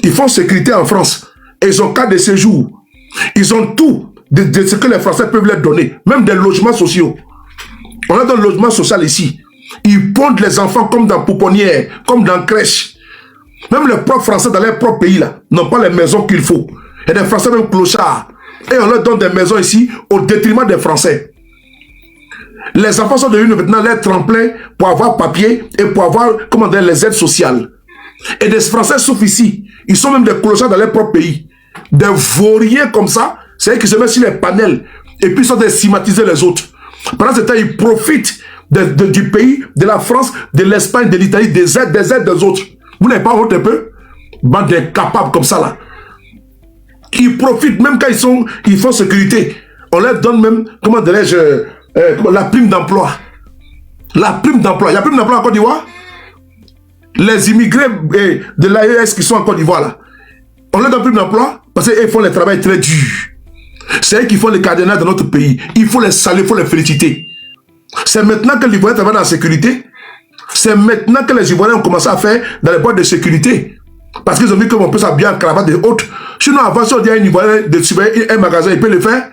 Ils font sécurité en France. Et ils ont carte de séjour. Ils ont tout de ce que les Français peuvent leur donner. Même des logements sociaux. On a un logement social ici. Ils pondent les enfants comme dans pouponnière, comme dans crèche. Même les propres Français dans leur propre pays là n'ont pas les maisons qu'il faut. Et des Français même clochards. Et on leur donne des maisons ici au détriment des Français. Les enfants sont devenus maintenant les tremplins pour avoir papier et pour avoir, comment dire, les aides sociales. Et des Français souffrent ici. Ils sont même des clochards dans leur propre pays. Des vauriens comme ça, c'est eux qui se mettent sur les panels et puis ils sont de stigmatiser les autres. Pendant ce temps, ils profitent du pays, de la France, de l'Espagne, de l'Italie, des aides des autres. Vous n'avez pas honte un peu? Bande d'incapables comme ça là. Ils profitent même quand ils font sécurité. On leur donne même, comment dirais-je, la prime d'emploi. La prime d'emploi. Il y a prime d'emploi en Côte d'Ivoire. Les immigrés de l'AES qui sont en Côte d'Ivoire là, on leur donne prime d'emploi parce qu'ils font le travail très dur. C'est eux qui font les cardinals de notre pays. Il faut les saluer, il faut les féliciter. C'est maintenant que les Ivoiriens travaillent dans la sécurité. C'est maintenant que les Ivoiriens ont commencé à faire dans les boîtes de sécurité. Parce qu'ils ont vu qu'on peut s'habiller en cravate et autres. Sinon, avant, si on dit à un Ivoirien de surveiller un magasin, il peut le faire.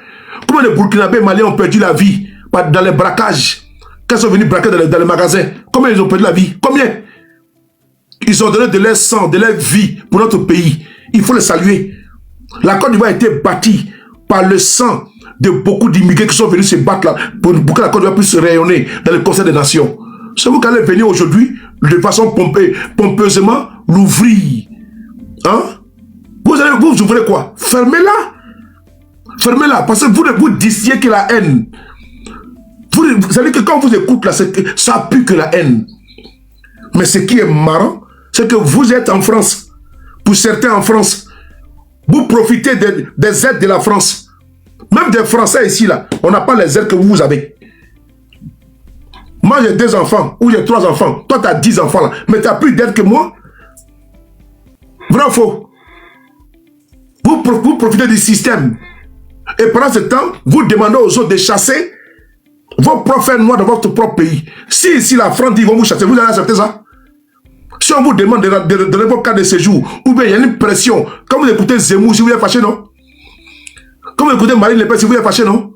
Comment les Burkinabés et Maliens ont perdu la vie dans les braquages? Quand ils sont venus braquer dans les magasins, combien ils ont perdu la vie? Combien? Ils ont donné de leur sang, de leur vie pour notre pays. Il faut les saluer. La Côte d'Ivoire a été bâtie par le sang de beaucoup d'immigrés qui sont venus se battre là pour que la Côte d'Ivoire puisse rayonner dans le Conseil des Nations. C'est vous qui allez venir aujourd'hui de façon pompeusement l'ouvrir. Hein? Vous ouvrez quoi? Fermez-la. Fermez-la parce que vous disiez que la haine. Vous savez que quand vous écoutez là, ça pue que la haine. Mais ce qui est marrant, c'est que vous êtes en France. Pour certains en France, vous profitez des aides de la France. Même des Français ici, là, on n'a pas les aides que vous avez. Moi, j'ai 2 enfants, ou j'ai 3 enfants. Toi, tu as 10 enfants, là. Mais tu as plus d'aide que moi. Vrai ou faux? Vous profitez du système. Et pendant ce temps, vous demandez aux autres de chasser vos propres noirs dans votre propre pays. Si ici, la France dit, ils vont vous chasser, vous allez accepter ça? Si on vous demande de donner vos cas de séjour, ou bien il y a une pression, quand vous écoutez Zemmour, si vous êtes fâché, non? Quand vous écoutez Marine Le Pen, si vous êtes fâché, non?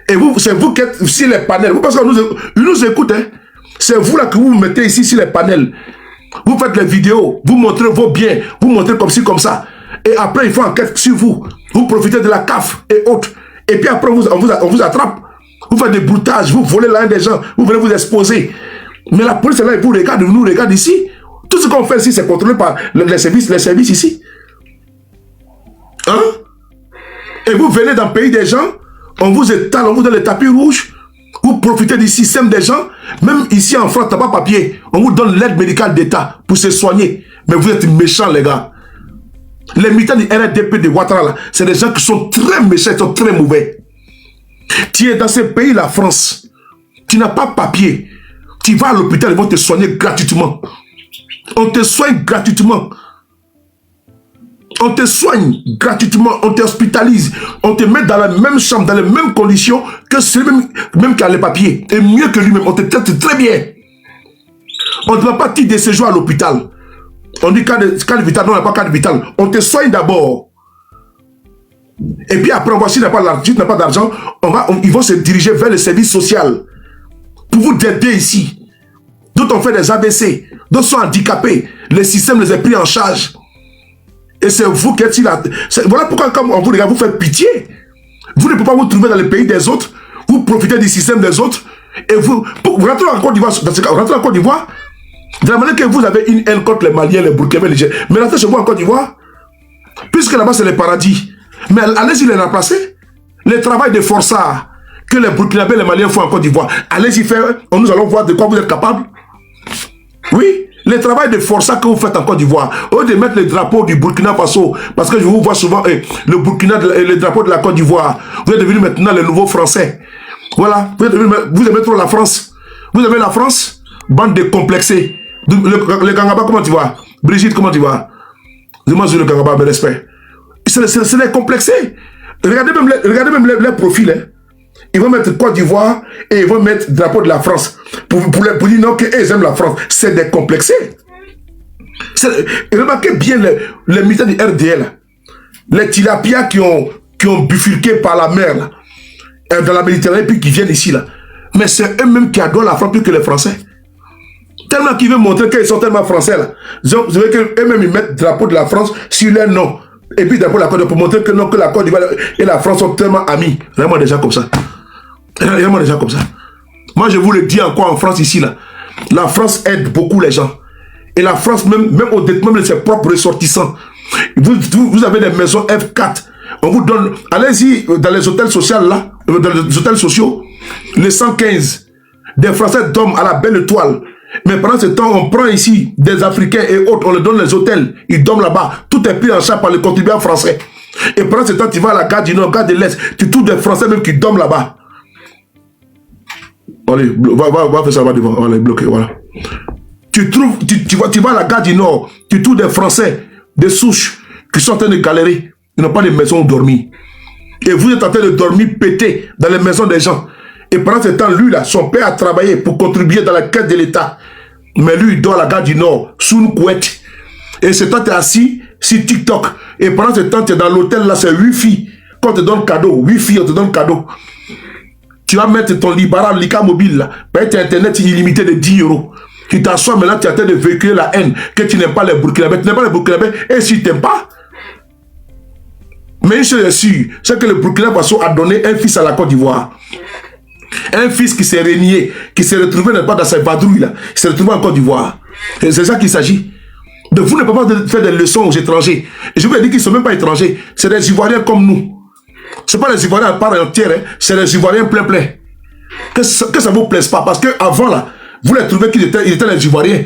Et vous, c'est vous qui êtes sur les panels. Vous pensez qu'ils nous écoutent, hein? C'est vous là que vous vous mettez ici sur les panels. Vous faites les vidéos, vous montrez vos biens, vous montrez comme ci, comme ça. Et après, il faut enquête sur vous. Vous profitez de la CAF et autres. Et puis après, on vous attrape. Vous faites des broutages, vous volez l'argent des gens, vous venez vous exposer. Mais la police est là, elle nous regarde ici. Tout ce qu'on fait ici, c'est contrôlé par les services ici. Hein? Et vous venez dans le pays des gens, on vous étale, on vous donne le tapis rouge, vous profitez du système des gens, même ici en France, tu n'as pas papier, on vous donne l'aide médicale d'État pour se soigner. Mais vous êtes méchants, les gars. Les militants du RDP de Ouattara, là, c'est des gens qui sont très méchants, ils sont très mauvais. Tu es dans ce pays, la France, tu n'as pas papier, tu vas à l'hôpital, ils vont te soigner gratuitement. On te soigne gratuitement. On te soigne gratuitement, on t'hospitalise, on te met dans la même chambre, dans les mêmes conditions que celui même qui a les papiers. Et mieux que lui-même, on te traite très bien. On ne doit pas tirer de séjour à l'hôpital. On dit cas de vital, non, on n'a pas cas de vital. On te soigne d'abord. Et puis après, on voit si tu n'as pas d'argent, ils vont se diriger vers le service social pour vous aider ici. D'autres ont fait des ABC, d'autres sont handicapés. Le système les a pris en charge. Et c'est vous qui êtes là. Voilà pourquoi quand on vous regarde, vous faites pitié. Vous ne pouvez pas vous trouver dans les pays des autres. Vous profitez du système des autres. Et vous rentrez en Côte d'Ivoire. Rentrez en Côte d'Ivoire. De la manière que vous avez une haine contre les Maliens, les Burkinabés, les Nigériens. Mais rentrez chez vous en Côte d'Ivoire. Puisque là-bas c'est le paradis. Mais allez-y les remplacer. Le travail de forçat que les Burkinabés, les Maliens font en Côte d'Ivoire. Allez-y faire. Nous allons voir de quoi vous êtes capable. Oui. Le travail de forçat que vous faites en Côte d'Ivoire, au lieu de mettre le drapeau du Burkina Faso, parce que je vous vois souvent le Burkina, le drapeau de la Côte d'Ivoire, vous êtes devenu maintenant le nouveau français. Voilà, vous aimez trop la France. Vous aimez la France, bande de complexés. Le Kangaba, comment tu vois? Brigitte, comment tu vois? Dis-moi sur le Kangaba, mes respect. C'est les complexés. Regardez même les profils. Hein. Ils vont mettre Côte d'Ivoire et ils vont mettre le drapeau de la France. Pour dire non, qu'ils aiment la France. C'est des complexés. Remarquez bien les militaires du RDL, les tilapias qui ont bifurqué par la mer, là, dans la Méditerranée, puis qui viennent ici, là. Mais c'est eux-mêmes qui adorent la France plus que les Français. Tellement qu'ils veulent montrer qu'ils sont tellement français, là. Vous savez qu'eux-mêmes, ils mettent le drapeau de la France sur leur nom. Et puis, drapeau de la Côte d'Ivoire, pour montrer que, non, que la Côte d'Ivoire et la France sont tellement amis. Vraiment des gens comme ça. Vraiment des gens comme ça. Moi, je vous le dis encore en France, ici, là. La France aide beaucoup les gens. Et la France, même au détriment de ses propres ressortissants. Vous avez des maisons F4. On vous donne, allez-y dans les hôtels sociaux là, dans les hôtels sociaux, les 115, des Français dorment à la belle étoile. Mais pendant ce temps, on prend ici des Africains et autres, on leur donne les hôtels, ils dorment là-bas. Tout est pris en charge par les contribuables français. Et pendant ce temps, tu vas à la gare du Nord, gare de l'Est, tu trouves des Français même qui dorment là-bas. Allez, va faire ça, va devant, on est bloqué, voilà. Tu vas à la gare du Nord, tu trouves des Français, des souches, qui sont en train de galérer. Ils n'ont pas de maison où dormir. Et vous êtes en train de dormir pété dans les maisons des gens. Et pendant ce temps, lui, là, son père a travaillé pour contribuer dans la caisse de l'État. Mais lui, il dort à la gare du Nord, sous une couette. Et ce temps, tu es assis sur TikTok. Et pendant ce temps, tu es dans l'hôtel, là, c'est Wi-Fi. Quand on te donne cadeau, Wi-Fi, on te donne cadeau. Tu vas mettre ton Libara, Lika mobile, là. Tu as Internet illimité de 10 €. Tu t'assois, mais là, tu es en train de véhiculer la haine. Que tu n'aimes pas les Burkinabés. Tu n'aimes pas les Burkinabés. Et si tu n'aimes pas, mais une chose est sûre, c'est que le Burkina Faso a donné un fils à la Côte d'Ivoire. Un fils qui s'est régné, qui s'est retrouvé pas dans sa vadrouille là, il s'est retrouvé en Côte d'Ivoire. C'est ça qu'il s'agit. De vous ne pouvez pas faire des leçons aux étrangers. Et je vous ai dit qu'ils ne sont même pas étrangers. C'est des Ivoiriens comme nous. Ce ne sont pas des Ivoiriens à part entière, hein. C'est des Ivoiriens plein. Que ça ne vous plaise pas. Parce qu'avant là, vous les trouvez qu'ils étaient les Ivoiriens.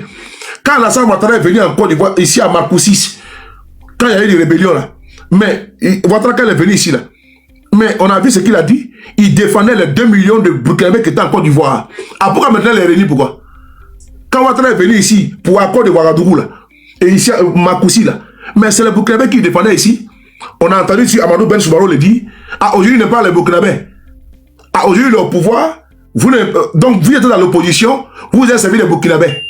Quand Alassane Ouattara est venu en Côte d'Ivoire, ici à Marcoussis, quand il y a eu des rébellions là, mais Ouattara quand il est venu ici là, mais on a vu ce qu'il a dit. Il défendait les 2 millions de Burkinabés qui étaient en Côte d'Ivoire. Ah, pourquoi maintenant les réunit? Pourquoi? Quand Ouattara est venu ici pour accord de Ouagadougou là, et ici à Marcoussis là, mais c'est les Burkinabés qui défendaient ici. On a entendu si Amadou Ben Soubaro le dit. Ah, aujourd'hui il n'est pas les Burkinabés. Ah, aujourd'hui le pouvoir, donc vous êtes dans l'opposition, vous avez servi les Burkinabés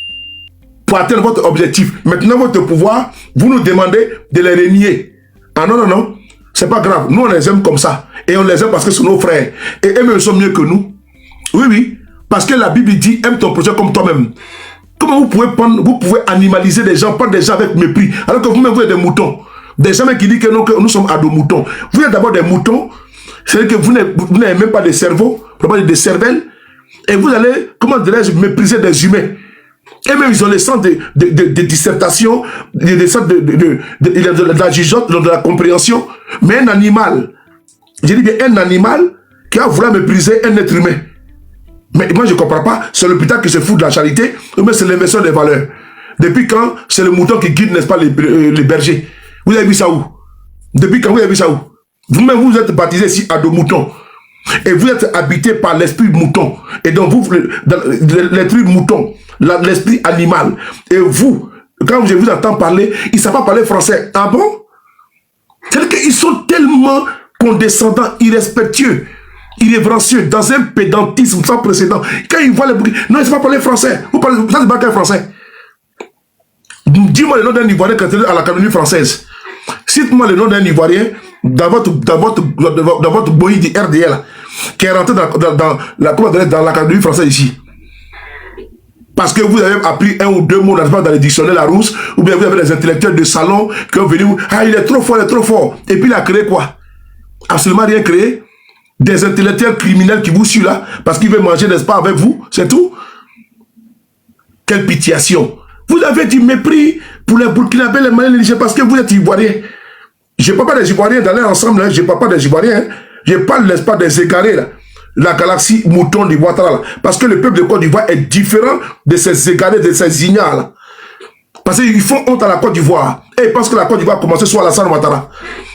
pour atteindre votre objectif. Maintenant votre pouvoir, vous nous demandez de les renier. Ah non, c'est pas grave. Nous, on les aime comme ça. Et on les aime parce que c'est nos frères. Et eux-mêmes sont mieux que nous. Oui. Parce que la Bible dit, aime ton prochain comme toi-même. Comment vous pouvez animaliser des gens, prendre des gens avec mépris, alors que vous-même, vous êtes des moutons. Des gens qui disent que nous sommes à dos moutons. Vous êtes d'abord des moutons. C'est-à-dire que vous n'avez même pas de cerveau, vous n'avez pas de cervelle. Et vous allez, comment dirais-je, mépriser des humains. Et même ils ont les centres de dissertation, des centres de la jugeote, de la compréhension. Mais un animal, je dis bien un animal qui va vouloir mépriser un être humain. Mais moi je ne comprends pas, c'est l'hôpital qui se fout de la charité, mais c'est l'inversion des valeurs. Depuis quand c'est le mouton qui guide, n'est-ce pas, les bergers? Vous avez vu ça où? Depuis quand vous avez vu ça où? Vous-même vous êtes baptisé ici à deux moutons. Et vous êtes habité par l'esprit mouton. Et donc vous, l'esprit mouton, l'esprit animal. Et vous, quand je vous entends parler, ils ne savent pas parler français. Ah bon? C'est-à-dire qu'ils sont tellement condescendants, irrespectueux, irrévérencieux, dans un pédantisme sans précédent. Quand ils voient les bruits, non, ils ne savent pas parler français. Vous parlez, ça c'est pas quel français? Dis-moi le nom d'un Ivoirien qui est à l'Académie française. Cite-moi le nom d'un Ivoirien dans votre boï du RDL qui est rentré dans l'Académie française ici. Parce que vous avez appris un ou deux mots dans les dictionnaires Larousse, ou bien vous avez des intellectuels de salon qui ont venu, ah il est trop fort, il est trop fort. Et puis il a créé quoi? Absolument rien créé. Des intellectuels criminels qui vous suivent là, parce qu'ils veulent manger, n'est-ce pas, avec vous, c'est tout. Quelle pitiation. Vous avez du mépris pour les Burkinabés, les Maliens, les Nigériens, parce que vous êtes Ivoiriens. Je ne parle pas des Ivoiriens dans leur ensemble, hein. Je ne parle pas des Ivoiriens, hein. Je parle, n'est-ce pas, des égarés là. La galaxie mouton du Ouattara là. Parce que le peuple de Côte d'Ivoire est différent de ces égarés, de ces ignares là. Parce qu'ils font honte à la Côte d'Ivoire. Et ils pensent que la Côte d'Ivoire a commencé sur Alassane Ouattara.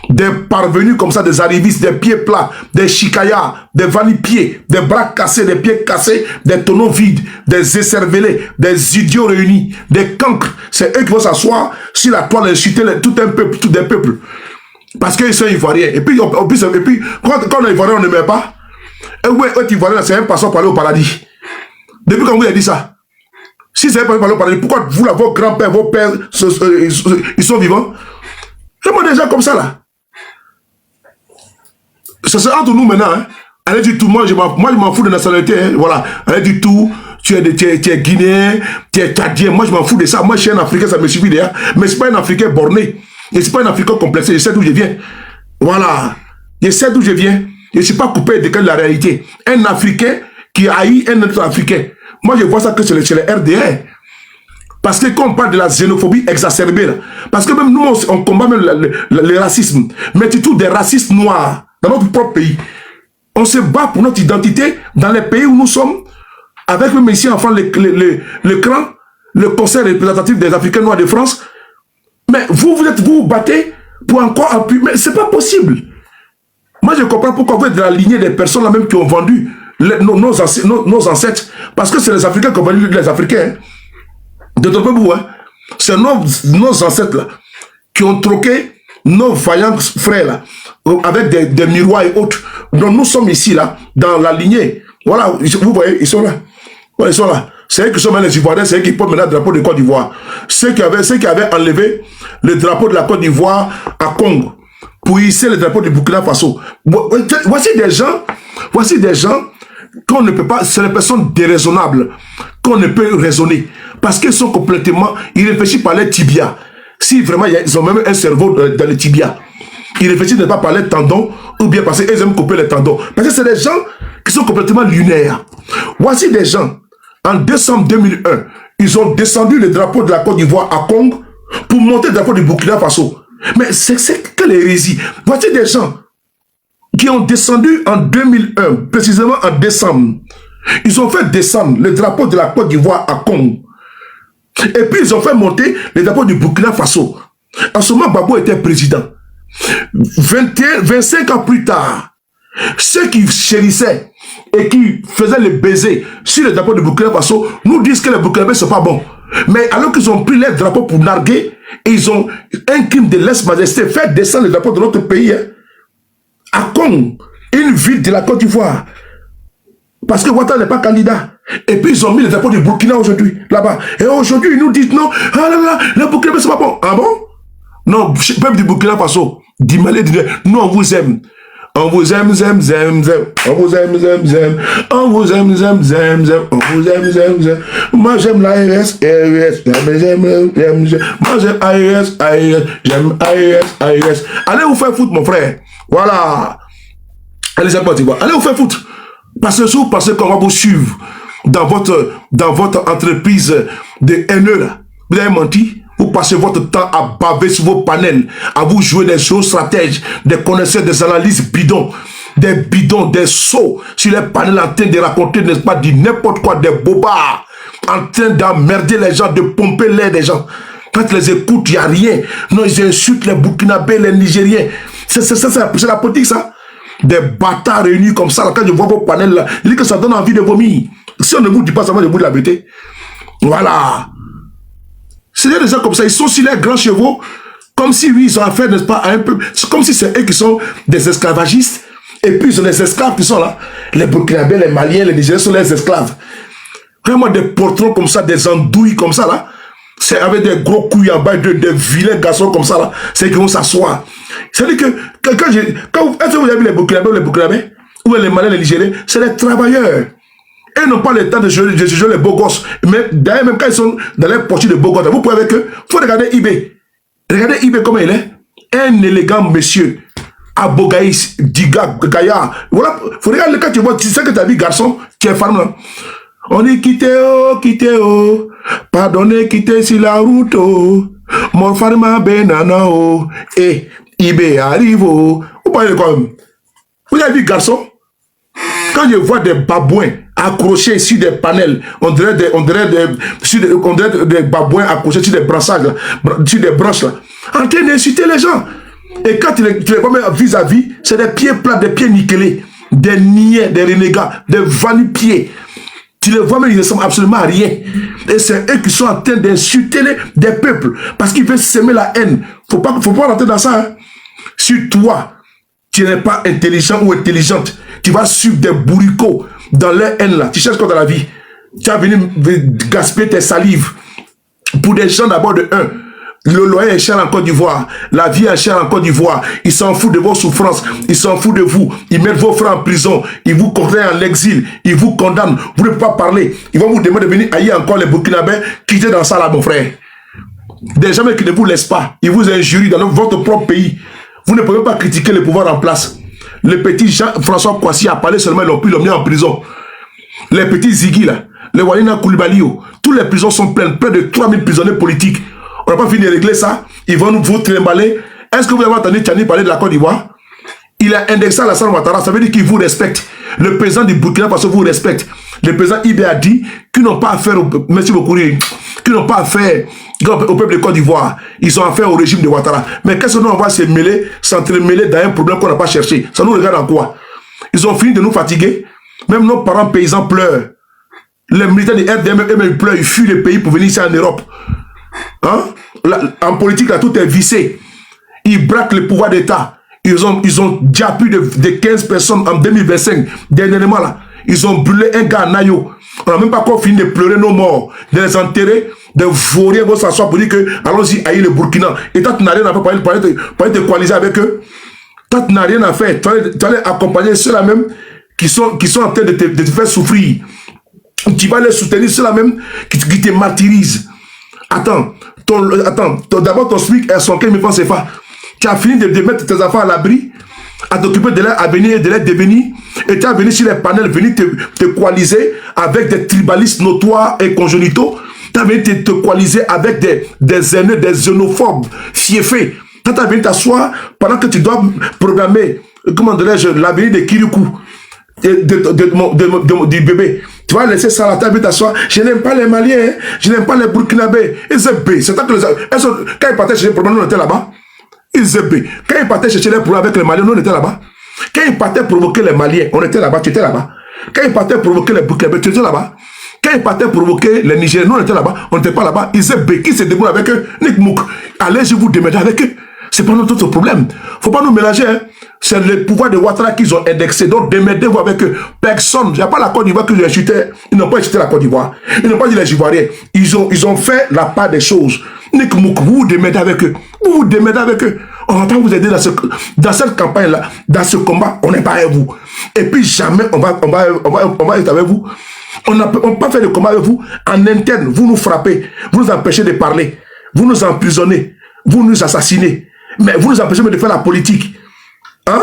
Des parvenus comme ça, des arrivistes, des pieds plats, des chicayas, des valipieds, des bras cassés, des pieds cassés, des tonneaux vides, des écervelés, des idiots réunis, des cancres. C'est eux qui vont s'asseoir sur la toile et insulter tout un peuple, tout des peuples. Parce qu'ils sont Ivoiriens. Et puis quand on est Ivoirien, on ne met pas. Et ouais, Ivoirien, c'est un passant pour aller au paradis. Depuis quand vous avez dit ça? Si vous n'avez pas parlé, pourquoi vous, là, vos grands-pères, vos pères, ils sont vivants? Fais-moi des gens comme ça, là. Ça c'est entre nous maintenant. Hein. Allez du tout, moi je m'en fous de nationalité. Hein. Voilà, allez du tout. Tu es guinéen, tu es tchadien. Moi je m'en fous de ça. Moi je suis un Africain, ça me suffit déjà. Mais c'est pas un Africain borné. Et c'est pas un Africain complexé. Je sais d'où je viens. Voilà. Je sais d'où je viens. Je ne suis pas coupé de la réalité. Un Africain qui haït un autre Africain. Moi je vois ça que chez les RDR. Parce que quand on parle de la xénophobie exacerbée, là, parce que même nous, on combat même le racisme, mais surtout des racistes noirs dans notre propre pays. On se bat pour notre identité dans les pays où nous sommes, avec même ici, enfin, le CRAN, le Conseil représentatif des Africains noirs de France. Mais vous vous battez pour encore appuyer. Mais c'est pas possible. Moi, je comprends pourquoi vous êtes de la lignée des personnes là même qui ont vendu nos ancêtres. Parce que c'est les Africains qui ont vendu les Africains. Hein. De ton peuple, hein. C'est nos ancêtres là qui ont troqué nos vaillants frères là avec des miroirs et autres. Donc nous sommes ici là dans la lignée. Voilà, vous voyez, ils sont là. Voilà, ils sont là. C'est eux qui sont maintenant les Ivoiriens, c'est eux qui portent maintenant le drapeau de Côte d'Ivoire. Ceux qui avaient enlevé le drapeau de la Côte d'Ivoire à Congo pour hisser le drapeau du Burkina Faso. Voici des gens qu'on ne peut pas, c'est des personnes déraisonnables qu'on ne peut raisonner. Parce qu'ils sont complètement, ils réfléchissent par les tibias. Si vraiment ils ont même un cerveau dans les tibias. Ils réfléchissent ne pas par les tendons ou bien parce qu'ils aiment couper les tendons. Parce que c'est des gens qui sont complètement lunaires. Voici des gens, en décembre 2001, ils ont descendu le drapeau de la Côte d'Ivoire à Congo pour monter le drapeau du Burkina Faso. Mais c'est quelle hérésie. Voici des gens qui ont descendu en 2001, précisément en décembre. Ils ont fait descendre le drapeau de la Côte d'Ivoire à Congo. Et puis ils ont fait monter le drapeau du Burkina Faso. En ce moment, Gbagbo était président. 25 ans plus tard, ceux qui chérissaient et qui faisaient le baiser sur le drapeau du Burkina Faso nous disent que les Burkinabés ne sont pas bons. Mais alors qu'ils ont pris leur drapeau pour narguer, ils ont un crime de lèse-majesté, fait descendre le drapeau de notre pays, hein, à Congo, une ville de la Côte d'Ivoire. Parce que Ouattara n'est pas candidat. Et puis ils ont mis le drapeau du Burkina aujourd'hui, là-bas. Et aujourd'hui, ils nous disent non, ah là là, le Burkina, c'est pas bon. Ah bon? Non, peuple du Burkina Faso, nous on vous aime. On vous aime, zem, zem, zem. On vous aime, zem, zem. On vous aime, zem, zem, zem. On vous aime, zem, zem. Moi j'aime l'ARS, j'aime. Moi j'aime ARS. J'aime ARS. Allez vous faire foutre, mon frère. Voilà. Allez, c'est parti. Allez vous faire foutre. Parce que si vous pensez qu'on va vous suivre dans votre entreprise de haineux, là, vous avez menti. Vous passez votre temps à baver sur vos panels, à vous jouer des géostratèges, des connaisseurs, des analyses bidons, des sots sur les panels en train de raconter, n'est-ce pas, du n'importe quoi, des bobards, en train d'emmerder les gens, de pomper l'air des gens. Quand ils les écoutent, il n'y a rien. Non, ils insultent les Burkinabés, les Nigériens. C'est la politique, ça. Des bâtards réunis comme ça, là, quand je vois vos panels là, je dis que ça donne envie de vomir. Si on ne vous dit pas ça, moi je vous dis la vérité. Voilà. C'est des gens comme ça, ils sont sur les grands chevaux, comme si oui, ils ont affaire, n'est-ce pas, à un peu. C'est comme si c'est eux qui sont des esclavagistes, et puis ils ont des esclaves qui sont là. Les Burkinabés, les Maliens, les Nigériens sont les esclaves. Vraiment des portrons comme ça, des andouilles comme ça là. C'est avec des gros couilles en bas, des vilains garçons comme ça là. C'est qu'ils vont s'asseoir. C'est-à-dire que, est-ce que vous avez vu les Burkinabés, ou les Maliens, les Nigériens, c'est les travailleurs. Ils n'ont pas le temps de jouer les beaux gosses. Mais d'ailleurs, même quand ils sont dans les poches de beaux gosses, vous pouvez avec eux, il faut regarder eBay. Regardez eBay comment il est. Un élégant monsieur, Abogaïs, Diga, Gaillard. Voilà, il faut regarder quand tu vois, tu sais que tu as vu garçon, tu es femme là. On est quitté, oh. Pardonnez, quitté sur la route, oh. Mon farma benana, oh. Et eBay arrive, oh. Vous voyez quoi? Vous avez vu garçon? Quand je vois des babouins accrochés sur des panels, on dirait des babouins accrochés sur des branchages, sur des branches là, en train d'insulter les gens. Et quand tu les vois vis-à-vis, c'est des pieds plats, des pieds nickelés, des niais, des renégats, des va-nu-pieds. Tu les vois, mais ils ne ressemblent absolument à rien. Et c'est eux qui sont en train d'insulter des peuples, parce qu'ils veulent s'aimer la haine. Faut pas rentrer dans ça. Hein. Si toi, tu n'es pas intelligent ou intelligente, tu vas suivre des bourricots dans leur haine là. Tu cherches quoi dans la vie? Tu as venu gaspiller tes salives pour des gens d'abord de 1. Le loyer est cher en Côte d'Ivoire. La vie est chère en Côte d'Ivoire. Ils s'en foutent de vos souffrances. Ils s'en foutent de vous. Ils mettent vos frères en prison. Ils vous condamnent en l'exil. Ils vous condamnent. Vous ne pouvez pas parler. Ils vont vous demander de venir ailleurs encore les Burkinabés. Quittez dans ça là, mon frère. Des gens qui ne vous laissent pas. Ils vous injurient dans votre propre pays. Vous ne pouvez pas critiquer le pouvoir en place. Le petit Jean-François Kouassi a parlé seulement, ils l'ont pu l'emmener en prison. Les petits Ziggy là, les Walina Koulibalio, toutes les prisons sont pleines, près de 3000 prisonniers politiques. On n'a pas fini de régler ça. Ils vont nous vous trimballer. Est-ce que vous avez entendu Tchani parler de la Côte d'Ivoire? Il a indexé à la salle Ouattara. Ça veut dire qu'il vous respecte. Le président du Burkina Faso vous respecte. Le président Ibé a dit qu'ils n'ont pas affaire au... Merci beaucoup. Qu'ils n'ont pas affaire au peuple de Côte d'Ivoire. Ils ont affaire au régime de Ouattara. Mais qu'est-ce que nous on va se mêler, s'entremêler dans un problème qu'on n'a pas cherché? Ça nous regarde en quoi? Ils ont fini de nous fatiguer. Même nos parents paysans pleurent. Les militaires de RDM pleurent. Ils fuient le pays pour venir ici en Europe. Hein? En politique, là, tout est vissé. Ils braquent le pouvoir d'État. Ils ont déjà plus de 15 personnes en 2025. Dernièrement, là, ils ont brûlé un gars à Nayo. On n'a même pas encore fini de pleurer nos morts, de les enterrer, de vauriens vont s'asseoir pour dire que allons-y, aïe le Burkina. Et toi, tu n'as rien à faire pour aller te coaliser avec eux. Toi, tu n'as rien à faire. Tu vas aller accompagner ceux-là même qui sont en train de te faire souffrir. Tu vas les soutenir, ceux-là même qui te martyrisent. Attends, d'abord ton SMIC est son 15 000 francs CFA. Tu as fini de mettre tes enfants à l'abri, à t'occuper de leur avenir et de leur devenir, et tu as venu sur les panels, venir te coaliser avec des tribalistes notoires et congénitaux. Tu as venu te coaliser avec des haineux, des xénophobes, fiefés. Tu as venu t'asseoir pendant que tu dois programmer, comment dirais-je, l'avenir de Kirikou, du bébé. Tu vas laisser ça là, tu as vu t'asseoir. Je n'aime pas les Maliens, hein. Je n'aime pas les Burkinabés. C'est tant que quand ils partaient chercher les problèmes, nous on était là-bas. Quand ils partaient chercher les problèmes avec les Maliens, nous on était là-bas. Quand ils partaient provoquer les Maliens, on était là-bas, tu étais là-bas. Quand ils partaient provoquer les Burkinabés, tu étais là-bas. Quand ils partaient provoquer les Nigériens, nous on était là-bas, on n'était pas là-bas. Qui se débrouille avec eux? Nick Mouk. Allez, je vous démêler avec eux. C'est pas notre problème. Faut pas nous mélanger, hein. C'est le pouvoir de Ouattara qu'ils ont indexé. Donc, démerdez-vous avec eux. Personne. Il n'y a pas la Côte d'Ivoire que j'ai insulté. Ils n'ont pas insulté la Côte d'Ivoire. Ils n'ont pas dit les Ivoiriens. Ils ont fait la part des choses. Nick Mouk, vous vous démerdez avec eux. Vous vous démerdez avec eux. On va pas vous aider dans cette campagne-là, dans ce combat. On n'est pas avec vous. Et puis, jamais on va être avec vous. On ne peut pas faire de combat avec vous. En interne, vous nous frappez. Vous nous empêchez de parler. Vous nous emprisonnez. Vous nous assassinez. Mais vous nous empêchez même de faire la politique. Hein?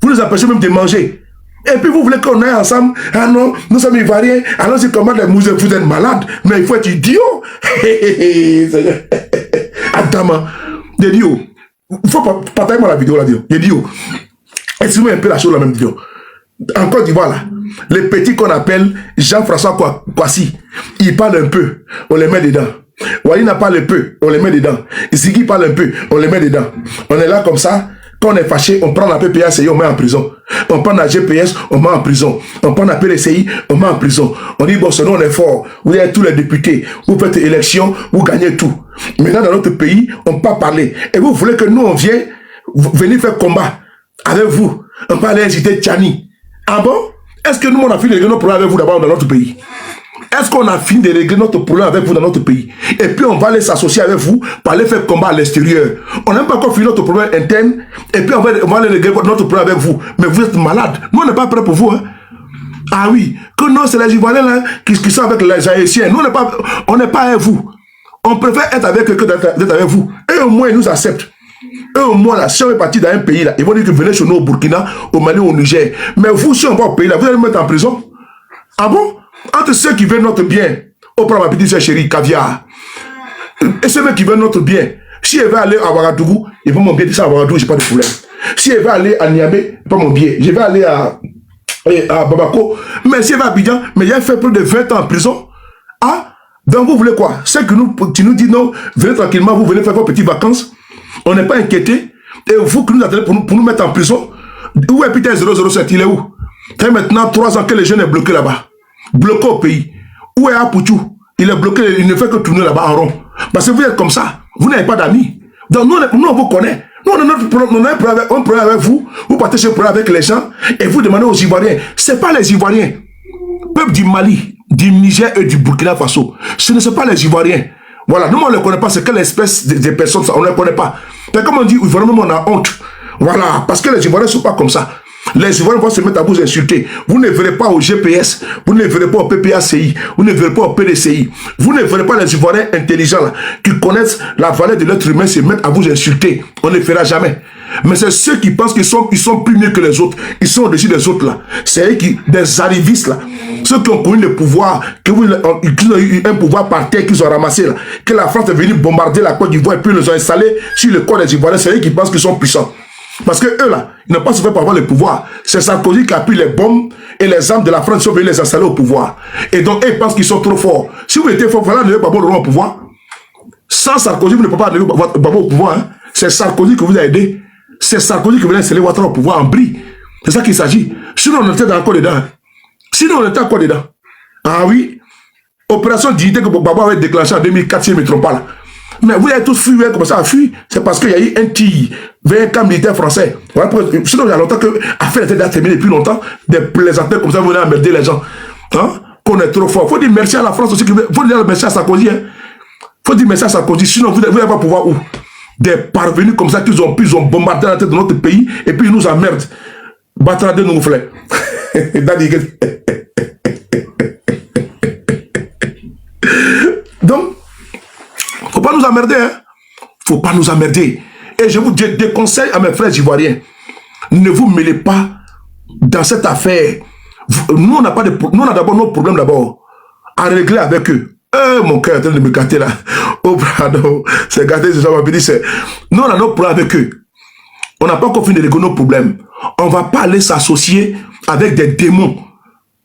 Vous nous empêchez même de manger. Et puis vous voulez qu'on aille ensemble. Ah non, nous sommes Ivoiriens. Allons-y combattre les Mousses. Vous êtes malades. Mais il faut être idiot. Attends, idiot. Il faut partager moi la vidéo là. Idiot. Excusez-moi un peu la chose la même vidéo. En Côte d'Ivoire là, les petits qu'on appelle Jean-François Kouassi, ils parlent un peu. On les met dedans. Walina parle un peu, on les met dedans. Ziggy parle un peu, on les met dedans. On est là comme ça. Quand on est fâché, on prend la PPACI, on met en prison. On prend la GPS, on met en prison. On prend la PLCI, on met en prison. On dit, bon, sinon on est fort. Vous êtes tous les députés. Vous faites élection, vous gagnez tout. Maintenant, dans notre pays, on ne peut pas parler. Et vous voulez que nous, on vienne venir faire combat avec vous. On peut aller inciter Tchani. Ah bon? Est-ce que nous, on a fini de régler nos problèmes avec vous d'abord dans notre pays? Est-ce qu'on a fini de régler notre problème avec vous dans notre pays? Et puis on va aller s'associer avec vous pour aller faire combat à l'extérieur. On n'a pas encore fini notre problème interne. Et puis on va aller régler notre problème avec vous. Mais vous êtes malade. Nous, on n'est pas prêts pour vous. Hein? Ah oui. Que non, c'est les Ivoiriens là, qui sont avec les Haïtiens. Nous, on n'est pas avec vous. On préfère être avec eux que d'être avec vous. Et au moins, ils nous acceptent. Et au moins, là, si on est parti dans un pays, là, ils vont dire que venez chez nous au Burkina, au Mali, au Niger. Mais vous, si on va au pays, là, vous allez nous mettre en prison. Ah bon? Entre ceux qui veulent notre bien, au prend ma petite soeur chérie, caviar. Et ceux qui veulent notre bien, si elle veut aller à Ouagadougou, ils vont mon bien, ça à Ouagadougou, j'ai pas de problème. Si elle veut aller à Niamey, pas mon bien. Je vais aller à Bamako. Mais si elle va à Abidjan, mais il a fait plus de 20 ans en prison. Ah, donc vous voulez quoi? C'est que tu nous dis non, venez tranquillement, vous venez faire vos petites vacances. On n'est pas inquiété. Et vous qui nous attendez pour nous mettre en prison. Où est Peter 007? Il est où? Ça fait maintenant 3 ans que les jeunes est bloqué là-bas. Bloqué au pays. Où est Apoutou? Il est bloqué, il ne fait que tourner là-bas en rond. Parce que vous êtes comme ça. Vous n'avez pas d'amis. Donc nous, on vous connaît. Nous, on a un problème avec vous. Vous partagez le problème avec les gens. Et vous demandez aux Ivoiriens. Ce n'est pas les Ivoiriens. Peuple du Mali. du Niger et du Burkina Faso. Ce ne sont pas les Ivoiriens. Voilà, nous on ne les connaît pas, c'est quelle espèce de personnes, ça, on ne les connaît pas. Mais comme on dit, vraiment on a honte. Voilà, parce que les Ivoiriens ne sont pas comme ça. Les Ivoiriens vont se mettre à vous insulter. Vous ne verrez pas au GPS, vous ne verrez pas au PPACI, vous ne verrez pas au PDCI. Vous ne verrez pas les Ivoiriens intelligents là, qui connaissent la valeur de l'être humain se mettre à vous insulter. On ne le fera jamais. Mais c'est ceux qui pensent qu'ils sont plus mieux que les autres. Ils sont au-dessus des autres là. C'est eux qui, des arrivistes là. Ceux qui ont connu le pouvoir, qui ont eu un pouvoir par terre qu'ils ont ramassé là. Que la France est venue bombarder la Côte d'Ivoire et puis ils les ont installés sur le corps des Ivoiriens. C'est eux qui pensent qu'ils sont puissants. Parce que eux là, ils n'ont pas souffert pour avoir le pouvoir. C'est Sarkozy qui a pris les bombes et les armes de la France, ils sont venus les installer au pouvoir. Et donc eux pensent qu'ils sont trop forts. Si vous étiez fort, voilà, ne pas au pouvoir. Sans Sarkozy, vous ne pouvez pas arriver au pouvoir. Hein. C'est Sarkozy qui vous a aidé. C'est Sarkozy qui voulait installer Ouattara au pouvoir en brie. C'est ça qu'il s'agit. Sinon, on était encore dedans. Hein. Sinon, on était encore dedans. Ah oui. Opération Dignité que Baba avait déclenchée en 2004, si je ne me trompe pas là. Mais vous avez tous fui, vous avez commencé à fuir. C'est parce qu'il y a eu un tir vers un camp militaire français. Voilà, sinon, il y a longtemps que l'affaire était déjà terminée depuis longtemps. Des plaisantins comme ça, vous venez emmerder les gens. Hein? Qu'on est trop fort. Il faut dire merci à la France aussi. Il faut dire merci à Sarkozy. Il faut dire merci à Sarkozy. Sinon, vous n'allez pas pouvoir où? Des parvenus comme ça qu'ils ont bombardé la tête de notre pays et puis ils nous emmerdent. Battra de nous, frère. Donc, faut pas nous emmerder, hein. Faut pas nous emmerder. Et je vous déconseille à mes frères ivoiriens, ne vous mêlez pas dans cette affaire. Nous, on n'a pas de, nous, on a d'abord nos problèmes d'abord à régler avec eux. Mon cœur est en train de me gâter là. Oh, pardon. C'est gâté, c'est ça, ma béni. Nous, on a nos problèmes avec eux. On n'a pas encore fini de régler nos problèmes. On ne va pas aller s'associer avec des démons.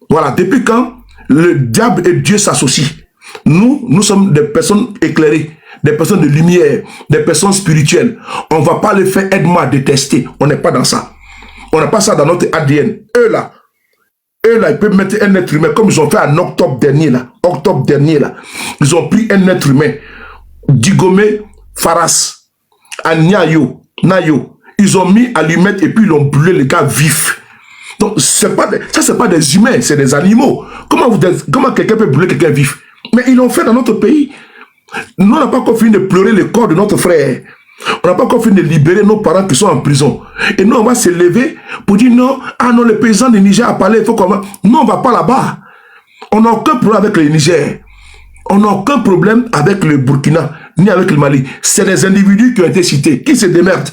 Voilà. Depuis quand le diable et Dieu s'associent? Nous sommes des personnes éclairées, des personnes de lumière, des personnes spirituelles. On ne va pas les faire aide-moi à détester. On n'est pas dans ça. On n'a pas ça dans notre ADN. Eux là, ils peuvent mettre un être humain comme ils ont fait en octobre dernier là. Ils ont pris un être humain. Digomé, Faras, Agnayo, Nayo. Ils ont mis allumette et puis ils ont brûlé les gars vifs. Donc, ça, c'est pas des humains, c'est des animaux. Comment quelqu'un peut brûler quelqu'un vif? Mais ils l'ont fait dans notre pays. Nous, on n'a pas encore fini de pleurer le corps de notre frère. On n'a pas encore fini de libérer nos parents qui sont en prison. Et nous, on va se lever pour dire non, ah non, le paysan du Niger a parlé, il faut qu'on va... Non, on ne va pas là-bas. On n'a aucun problème avec le Niger. On n'a aucun problème avec le Burkina, ni avec le Mali. C'est des individus qui ont été cités, qui se démerdent.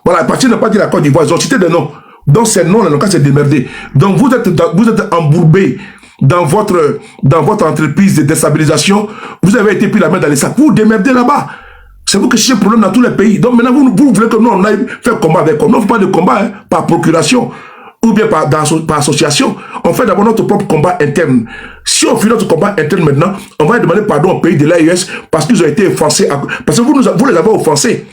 Voilà, parce qu'ils n'ont pas dit la Côte d'Ivoire, ils ont cité des noms. Donc ces noms-là, n'ont qu'à se démerder. Donc vous êtes embourbés dans votre entreprise de déstabilisation. Vous avez été pris la main dans les sacs. Vous vous démerdez là-bas. C'est vous qui cherchez problème dans tous les pays. Donc maintenant, vous voulez que nous, on aille faire combat avec eux. Non, on ne fait pas de combat hein, par procuration ou bien par association. On fait d'abord notre propre combat interne. Si on fait notre combat interne maintenant, on va demander pardon au pays de l'AES parce qu'ils ont été offensés. Parce que vous les avez offensés.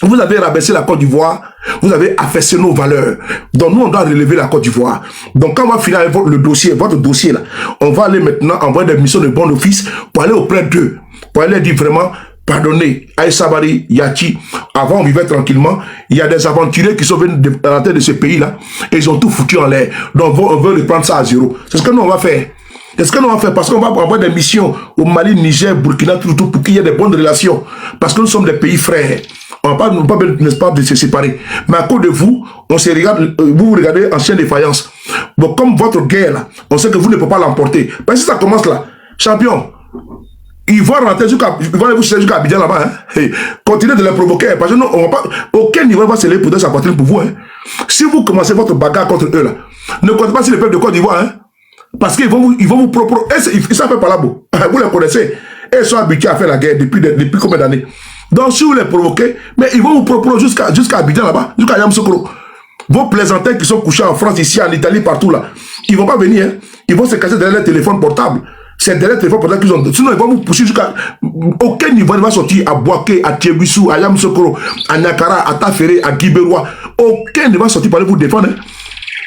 Vous avez rabaissé la Côte d'Ivoire, vous avez affaissé nos valeurs. Donc nous, on doit relever la Côte d'Ivoire. Donc quand on va finir avec votre dossier là, on va aller maintenant envoyer des missions de bon office pour aller auprès d'eux, pour aller dire vraiment, pardonnez, Aïssa Bari, Yati, avant on vivait tranquillement, il y a des aventuriers qui sont venus à la tête de ce pays-là, et ils ont tout foutu en l'air. Donc on veut reprendre ça à zéro. C'est ce que nous on va faire. C'est ce que nous on va faire parce qu'on va envoyer des missions au Mali, Niger, Burkina, tout pour qu'il y ait des bonnes relations. Parce que nous sommes des pays frères. On va pas, n'est-ce pas, de se séparer. Mais à cause de vous, on se regarde, vous regardez en chien de défaillance. Bon, comme votre guerre, là, on sait que vous ne pouvez pas l'emporter. Parce que si ça commence là, champion, ils vont rentrer jusqu'à Abidjan là-bas. Hein. Continuez de les provoquer. Parce que nous, on va pas, aucun niveau va se lever pour sa poitrine pour vous. Hein. Si vous commencez votre bagarre contre eux, là, ne comptez pas sur le peuple de Côte d'Ivoire. Hein. Parce qu'ils vont vous proposer. Ils savent pas là-bas. Vous les connaissez. Et ils sont habitués à faire la guerre depuis combien d'années? Donc, si vous les provoquez, mais ils vont vous proposer jusqu'à Abidjan là-bas, jusqu'à Yamoussoukro. Vos plaisantins qui sont couchés en France, ici, en Italie, partout là, ils ne vont pas venir. Hein. Ils vont se cacher derrière les téléphones portables. C'est derrière les téléphones portables qu'ils ont. Sinon, ils vont vous pousser jusqu'à. Aucun niveau ne va sortir à Boaké, à Thiébissou, à Yamoussoukro, à Niakara, à Taféré, à Guibérois. Aucun ne va sortir pour aller vous défendre. Hein.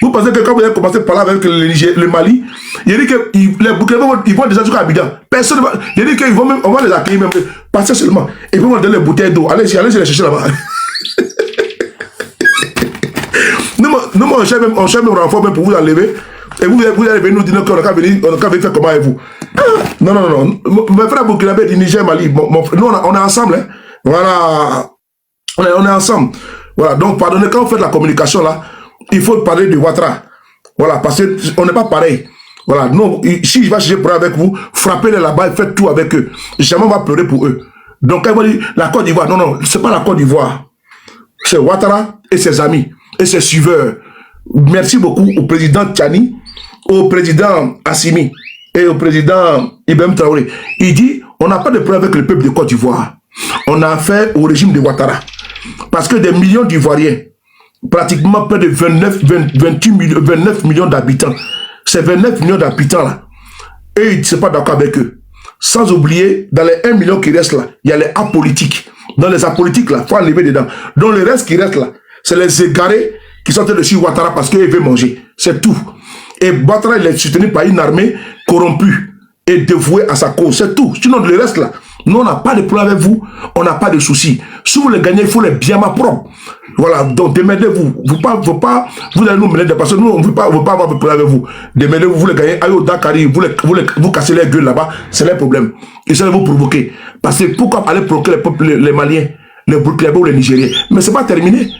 Vous pensez que quand vous avez commencé à parler avec le Mali, il dit que les Burkinabés ils vont déjà jusqu'à Abidjan. Personne ne va. Il dit qu'on va les accueillir même. Passer seulement. Et puis on va donner les bouteilles d'eau. Allez les chercher là-bas. Nous, on cherche même renfort pour vous enlever. Et vous allez venir nous dire qu'on a qu'à venir faire comment avec vous. Non, non, non. Mes frères burkinabés du Niger, Mali, nous on est ensemble. Hein. Voilà. On est ensemble. Voilà. Donc, pardonnez, quand vous faites la communication là, il faut parler de Ouattara. Voilà, parce qu'on n'est pas pareil. Voilà. Non, si je vais chercher pour avec vous, frappez-les là-bas et faites tout avec eux. Jamais on va pleurer pour eux. Donc, quand ils vont dire la Côte d'Ivoire, non, non, c'est pas la Côte d'Ivoire. C'est Ouattara et ses amis et ses suiveurs. Merci beaucoup au président Tchani, au président Assimi et au président Ibrahim Traoré. Il dit, on n'a pas de problème avec le peuple de Côte d'Ivoire. On a affaire au régime de Ouattara. Parce que des millions d'Ivoiriens, pratiquement près de 29 millions d'habitants, ces 29 millions d'habitants là, et ils ne sont pas d'accord avec eux. Sans oublier, dans les 1 million qui restent là, il y a les apolitiques. Dans les apolitiques là, il faut enlever dedans. Donc le reste qui reste là, c'est les égarés qui sont en train de suivre Ouattara parce qu'ils veulent manger. C'est tout. Et Ouattara, il est soutenu par une armée corrompue et dévouée à sa cause. C'est tout. Sinon, le reste là, nous, on n'a pas de problème avec vous, on n'a pas de soucis. Si vous les gagnez, il faut les bien ma propre. Voilà, donc démerdez-vous. Vous allez nous mener des personnes. Nous, on ne veut pas avoir de problème avec vous. Démerdez-vous, vous les gagnez. Allez au Dakari, vous cassez les gueules là-bas, c'est leur problème. Ils allez vous provoquer. Parce que pourquoi aller provoquer les Maliens, les Burkinabés ou les Nigériens? Mais ce n'est pas terminé.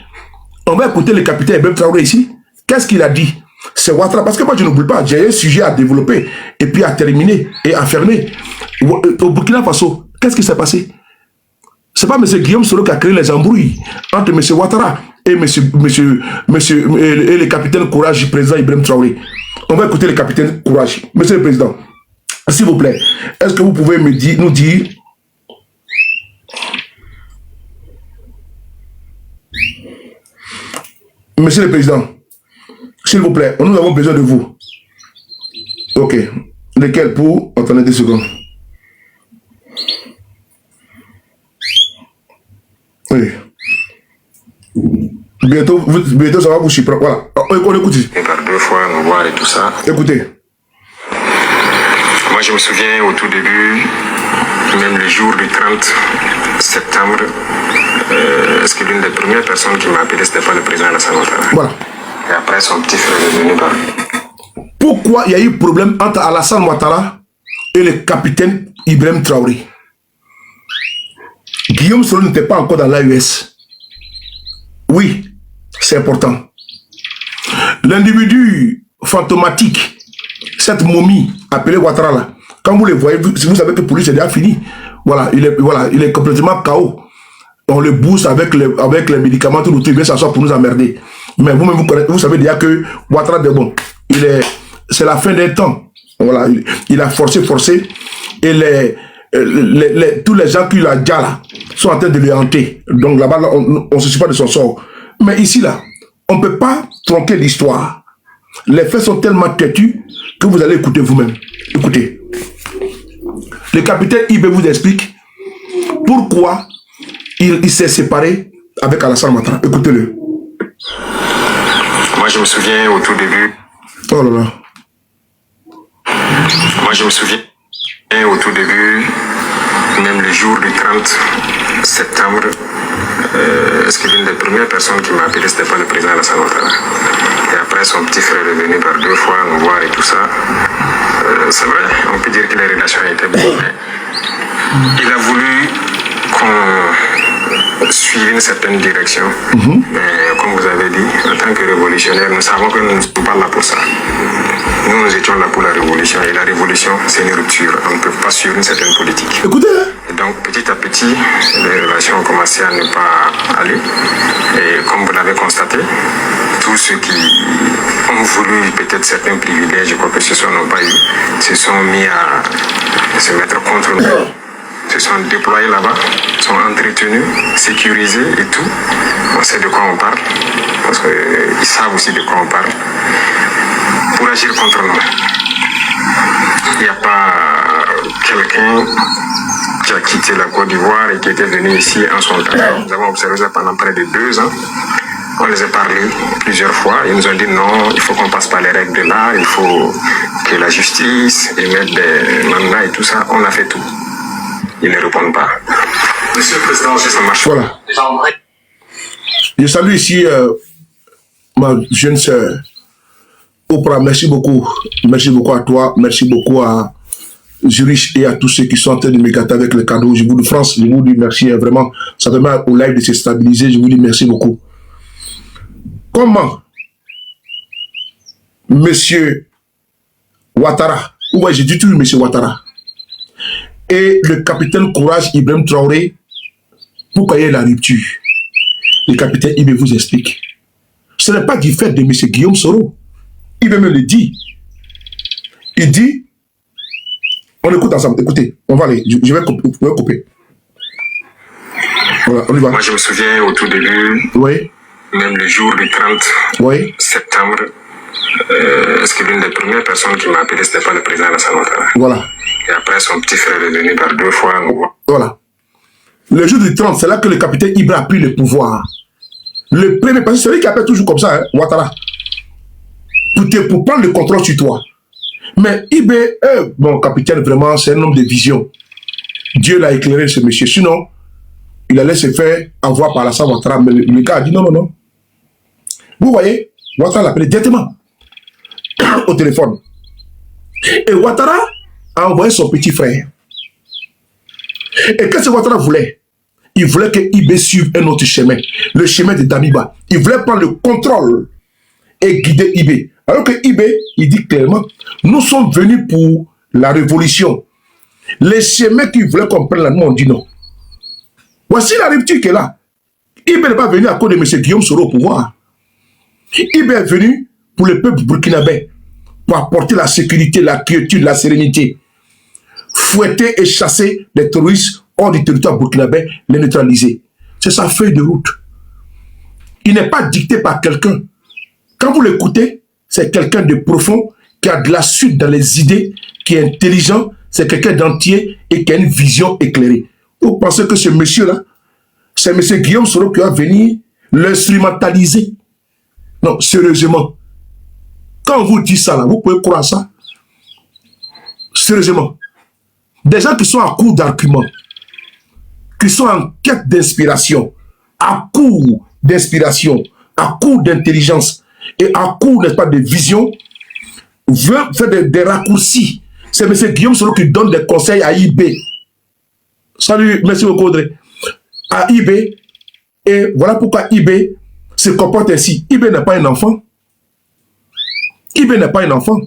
On va écouter le capitaine Ibrahim Traoré ici. Qu'est-ce qu'il a dit? C'est Ouattara. Parce que moi, je n'oublie pas, j'ai un sujet à développer et puis à terminer et à fermer. Au Burkina Faso, qu'est-ce qui s'est passé? Ce n'est pas M. Guillaume Soro qui a créé les embrouilles entre M. Ouattara et et le capitaine Courage, président Ibrahim Traoré. On va écouter le capitaine Courage. Monsieur le Président, s'il vous plaît, est-ce que vous pouvez nous dire Monsieur le Président, s'il vous plaît, nous avons besoin de vous. Ok. Lesquels pour... Attendez 2 secondes. Oui. Bientôt ça va vous chiffrer. Voilà. On écoute. Et par 2 fois, nous voir et tout ça. Écoutez. Moi, je me souviens au tout début, même le jour du 30 septembre, est-ce que l'une des premières personnes qui m'a appelé, c'était pas le président Alassane Ouattara? Voilà. Et après, son petit frère est venu par... Pourquoi il y a eu problème entre Alassane Ouattara et le capitaine Ibrahim Traoré? Guillaume Soro n'était pas encore dans l'AES. Oui, c'est important. L'individu fantomatique, cette momie appelée Ouattara là, quand vous le voyez, vous savez que pour lui c'est déjà fini. Voilà, il est complètement KO. On le booste avec les médicaments, tout le temps, il vient s'asseoir pour nous emmerder. Mais vous-même, vous savez déjà que Ouattara, bon, c'est la fin des temps. Voilà, il a forcé. Et tous les gens qui l'ont déjà là sont en train de le hanter. Donc là-bas, on ne se suit pas de son sort. Mais ici, là, on ne peut pas tronquer l'histoire. Les faits sont tellement têtus que vous allez écouter vous-même. Écoutez. Le capitaine Ibé vous explique pourquoi il s'est séparé avec Alassane Ouattara. Écoutez-le. Moi, je me souviens au tout début. Oh là là. Moi, je me souviens au tout début, même le jour du 30 septembre, est-ce que l'une des premières personnes qui m'a appelé, c'était pas le président Alassane Ouattara? Et après, son petit frère est venu par 2 fois nous voir et tout ça. C'est vrai, on peut dire que les relations étaient bonnes, mais il a voulu qu'on suive une certaine direction. Mais comme vous avez dit, en tant que révolutionnaire, nous savons que nous ne sommes pas là pour ça. Nous étions là pour la révolution, et la révolution, c'est une rupture. On ne peut pas suivre une certaine politique. Écoutez. Et donc, petit à petit, les relations ont commencé à ne pas aller. Et comme vous l'avez constaté, tous ceux qui ont voulu peut-être certains privilèges, quoi que ce soit, n'ont pas eu, se sont mis à se mettre contre nous. Se sont déployés là-bas, sont entretenus, sécurisés et tout. On sait de quoi on parle, parce qu'ils savent aussi de quoi on parle, pour agir contre nous. Il n'y a pas quelqu'un qui a quitté la Côte d'Ivoire et qui était venu ici en son temps. Nous avons observé ça pendant près de 2 ans. On les a parlé plusieurs fois. Ils nous ont dit non, il faut qu'on passe par les règles de l'art, il faut que la justice émette des mandats et tout ça. On a fait tout. Ils ne répondent pas. Monsieur le Président, ça marche. Voilà. Je salue ici ma jeune sœur, Oprah, merci beaucoup. Merci beaucoup à toi. Merci beaucoup à Zurich et à tous ceux qui sont en train de me gâter avec le cadeau. Je vous dis France, je vous dis merci. Vraiment, ça permet au live de se stabiliser. Je vous dis merci beaucoup. Comment Monsieur Ouattara, ouais, j'ai dit toujours Monsieur Ouattara, et le capitaine Courage Ibrahim Traoré, pourquoi il y a la rupture? Le capitaine Ibé vous explique. Ce n'est pas du fait de M. Guillaume Soro. Il me le dit. Il dit, on écoute ensemble, écoutez, on va aller, je vais couper. Voilà, on y va. Moi, je me souviens au tout début, oui. Même le jour du 30 oui. septembre, est-ce que l'une des premières personnes qui m'a appelé, ce n'était pas le président Alassane Ouattara? Voilà. Et après, son petit frère est venu par 2 fois. Voilà. Le jour du 30, c'est là que le capitaine Ibra a pris le pouvoir. Le premier, parce que c'est lui qui appelle toujours comme ça, hein, Ouattara. Pour prendre le contrôle sur toi. Mais Ibé, bon, capitaine, vraiment, c'est un homme de vision. Dieu l'a éclairé, ce monsieur. Sinon, il allait se faire avoir par Alassane Ouattara. Mais le gars a dit non, non, non. Vous voyez, Ouattara l'a appelé directement au téléphone. Et Ouattara a envoyé son petit frère. Et qu'est-ce que Ouattara voulait? Il voulait que Ibé suive un autre chemin, le chemin de Damiba. Il voulait prendre le contrôle et guider Ibé. Alors que Ibé, il dit clairement, nous sommes venus pour la révolution. Les chemins qu'il voulait qu'on prenne là, nous on dit non. Voici la rupture qui est là. Ibé n'est pas venu à cause de M. Guillaume Soro au pouvoir. Ibé est venu pour le peuple burkinabé, pour apporter la sécurité, la quiétude, la sérénité. Fouetter et chasser les terroristes hors du territoire burkinabé, les neutraliser. C'est sa feuille de route. Il n'est pas dicté par quelqu'un. Quand vous l'écoutez, c'est quelqu'un de profond, qui a de la suite dans les idées, qui est intelligent, c'est quelqu'un d'entier et qui a une vision éclairée. Vous pensez que ce monsieur-là, c'est M. Guillaume Soro qui va venir l'instrumentaliser? Non, sérieusement. Quand on vous dit ça, là, vous pouvez croire ça? Sérieusement. Des gens qui sont à court d'arguments, qui sont en quête d'inspiration, à court d'inspiration, à court d'intelligence et à court, n'est-ce pas, de vision, veulent faire des raccourcis. C'est M. Guillaume Soro qui donne des conseils à Ibé. Salut, merci beaucoup, Audrey. À Ibé. Et voilà pourquoi Ibé se comporte ainsi. Ibé n'est pas un enfant. Ibé n'est pas un enfant.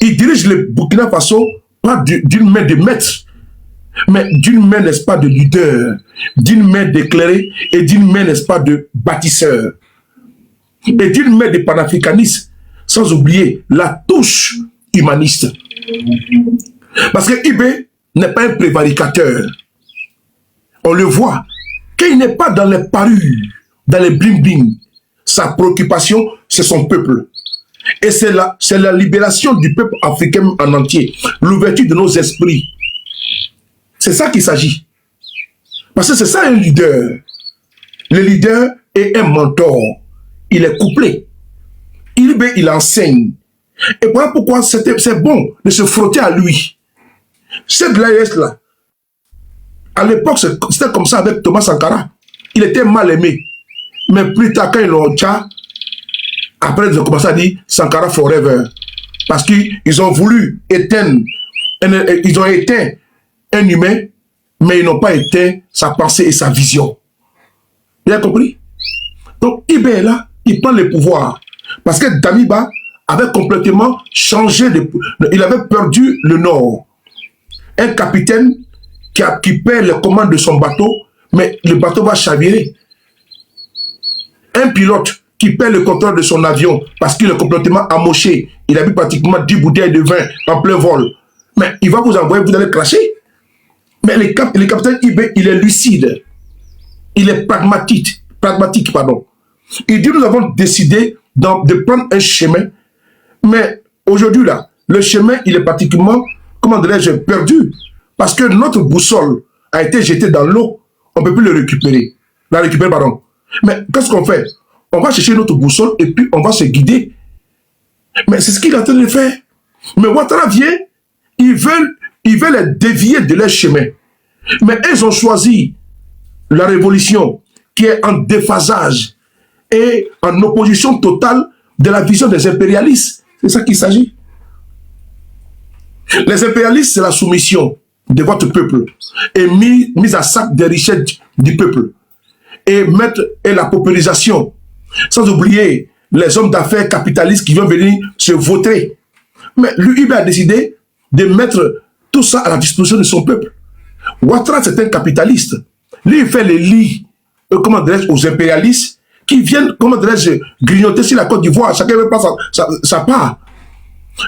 Il dirige le Burkina Faso pas d'une main de maître, mais d'une main, n'est-ce pas, de leader, d'une main d'éclairé et d'une main, n'est-ce pas, de bâtisseur. Et d'une main de panafricaniste, sans oublier la touche humaniste. Parce que Ibé n'est pas un prévaricateur. On le voit, qu'il n'est pas dans les parures, dans les bling-bling. Sa préoccupation, c'est son peuple. Et c'est la libération du peuple africain en entier, l'ouverture de nos esprits. C'est ça qu'il s'agit. Parce que c'est ça un leader. Le leader est un mentor. Il est couplé. Il enseigne. Et voilà pourquoi c'est bon de se frotter à lui. Cette l'AES-là, à l'époque, c'était comme ça avec Thomas Sankara. Il était mal aimé. Mais plus tard, quand ils l'ont déjà, après, ils ont commencé à dire Sankara Forever. Parce qu'ils ont voulu éteindre, ils ont éteint un humain, mais ils n'ont pas éteint sa pensée et sa vision. Vous avez compris? Donc, Ibé est là, il prend le pouvoir. Parce que Damiba avait complètement changé, il avait perdu le nord. Un capitaine qui perd les commandes de son bateau, mais le bateau va chavirer. Un pilote qui perd le contrôle de son avion parce qu'il est complètement amoché. Il a bu pratiquement 10 bouteilles de vin en plein vol. Mais il va vous envoyer, vous allez cracher. Mais le capitaine Ibé, il est lucide. Il est pragmatique. Il dit, nous avons décidé de prendre un chemin. Mais aujourd'hui, là, le chemin, il est pratiquement, comment dirais-je, perdu. Parce que notre boussole a été jetée dans l'eau. On ne peut plus le récupérer. Mais qu'est-ce qu'on fait? On va chercher notre boussole et puis on va se guider. Mais c'est ce qu'il est en train de faire. Mais Ouattara vient, ils veulent les dévier de leur chemin. Mais ils ont choisi la révolution qui est en déphasage et en opposition totale de la vision des impérialistes. C'est ça qu'il s'agit. Les impérialistes, c'est la soumission de votre peuple et mise à sac des richesses du peuple et la paupérisation. Sans oublier les hommes d'affaires capitalistes qui vont venir se voter. Mais lui, il a décidé de mettre tout ça à la disposition de son peuple. Ouattara, c'est un capitaliste. Lui, il fait les lits, aux impérialistes qui viennent, grignoter sur la Côte d'Ivoire. Chacun veut pas sa part.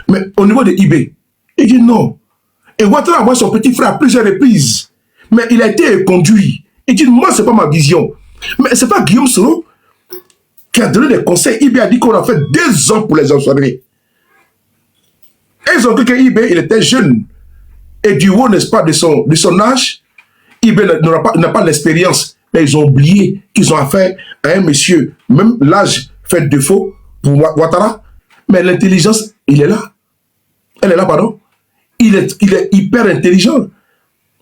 Mais au niveau de IB, il dit non. Et Ouattara envoie son petit frère à plusieurs reprises. Mais il a été conduit. Il dit, moi, c'est pas ma vision. Mais c'est pas Guillaume Soro qui a donné des conseils. IB a dit qu'on a fait 2 ans pour les ensoigner. Et ils ont cru que IB, il était jeune. Et du haut, n'est-ce pas, de son âge, IB n'a pas l'expérience. Mais ils ont oublié qu'ils ont affaire à un monsieur. Même l'âge fait défaut pour Ouattara. Mais l'intelligence, il est là. Elle est là, pardon. Il est hyper intelligent.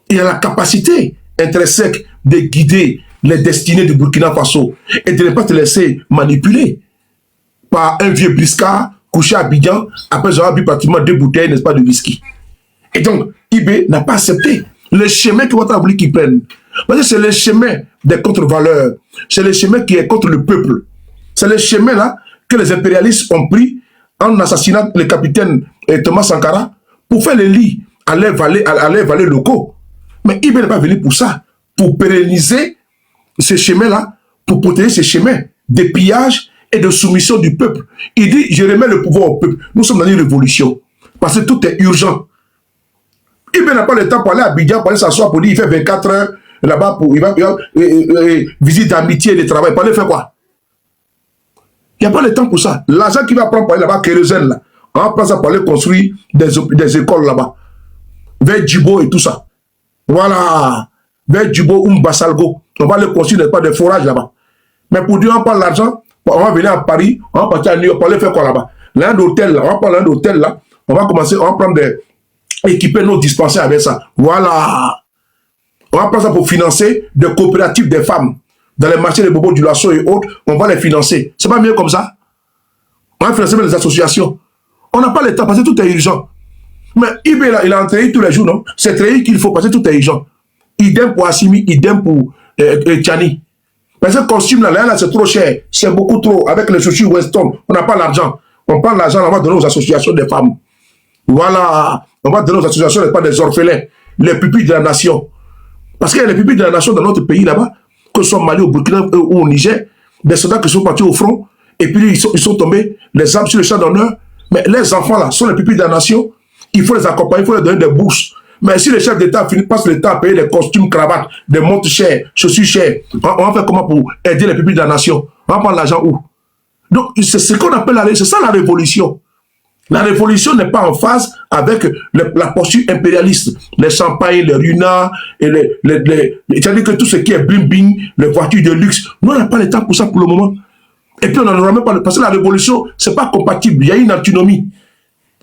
Il a la capacité intrinsèque de guider les destinées du Burkina Faso et de ne pas te laisser manipuler par un vieux briscard couché à Abidjan après avoir bu pratiquement 2 bouteilles, n'est-ce pas, de whisky. Et donc, IB n'a pas accepté le chemin que Ouattara voulu qu'il prenne. Parce que c'est le chemin des contre-valeurs. C'est le chemin qui est contre le peuple. C'est le chemin là que les impérialistes ont pris en assassinant le capitaine Thomas Sankara pour faire les lits à leurs valets locaux. Mais IB n'est pas venu pour ça, pour pérenniser ce chemin-là, pour protéger ce chemin de pillage et de soumission du peuple. Il dit, je remets le pouvoir au peuple. Nous sommes dans une révolution, parce que tout est urgent. IB n'a pas le temps pour aller à Abidjan, pour aller s'asseoir, pour dire, il fait 24 heures là-bas, il va visite d'amitié et de travail. Pour aller faire quoi? Il n'y a pas le temps pour ça. L'argent qu'il va prendre pour aller là-bas, kérosène, là, on va prendre ça pour aller construire des écoles là-bas. Vers Djibo et tout ça. Voilà. Vers Djibo ou Mbassalgo. On va aller construire des forages là-bas. Mais pour dire, on prend l'argent, on va venir à Paris, on va partir à New York, pour aller faire quoi là-bas? L'un d'hôtel là, on va prendre l'un d'hôtel là, on va commencer, on va prendre équiper nos dispensaires avec ça. Voilà. On va prendre ça pour financer des coopératives des femmes. Dans les marchés de Bobo du Lasso et autres, on va les financer. C'est pas mieux comme ça? On va financer les associations. On n'a pas le temps parce que tout est urgent. Mais IB, il a entraîné tous les jours, non? C'est traité qu'il faut parce que tout est urgent. Idem pour Assimi, idem pour Tchani. Parce que le costume, là, c'est trop cher. C'est beaucoup trop. Avec les chaussures Weston, on n'a pas l'argent. On prend l'argent, on va donner aux associations des femmes. Voilà. On va donner aux associations, pas des orphelins. Les pupilles de la nation. Parce qu'il y a les pupilles de la nation dans notre pays, là-bas, que ce soit au Mali, au Burkina ou au Niger, des soldats qui sont partis au front, et puis ils sont tombés, les armes sur le champ d'honneur. Mais les enfants, là, sont les pupilles de la nation. Il faut les accompagner, il faut leur donner des bourses. Mais si les chefs d'État passent le temps à payer des costumes, cravates, des montres chères, chaussures chères, on va faire comment pour aider les pupilles de la nation? On va prendre l'argent où? Donc, c'est ce qu'on appelle c'est ça la révolution. La révolution n'est pas en phase avec la posture impérialiste. Les champagnes, les runards, et c'est-à-dire que tout ce qui est bling-bling, les voitures de luxe, nous, on n'a pas le temps pour ça pour le moment. Et puis, on n'en aura même pas, parce que la révolution, c'est pas compatible. Il y a une autonomie.